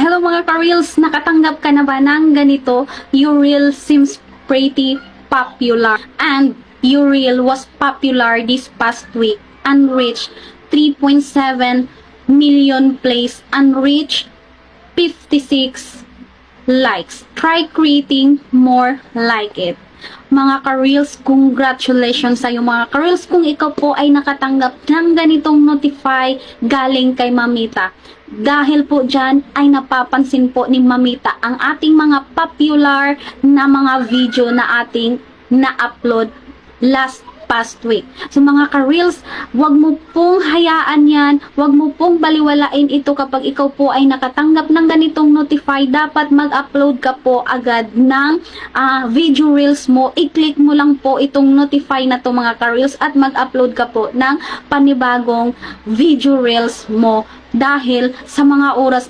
Hello mga ka-reels, nakatanggap ka na ba ng ganito? Your reel seems pretty popular and your reel was popular this past week and reached 3.7 million plays and reached 56 likes. Try creating more like it. Mga ka-reels, congratulations sa iyo mga ka-reels kung ikaw po ay nakatanggap ng ganitong notify galing kay Mamita. Dahil po dyan ay napapansin po ni Mamita ang ating mga popular na mga video na ating na-upload last past week. So mga ka-reels, wag mo pong hayaan yan, wag mo pong baliwalain ito kapag ikaw po ay nakatanggap ng ganitong notify. Dapat mag-upload ka po agad ng video reels mo. I-click mo lang po itong notify na to mga ka-reels at mag-upload ka po ng panibagong video reels mo. Dahil sa mga oras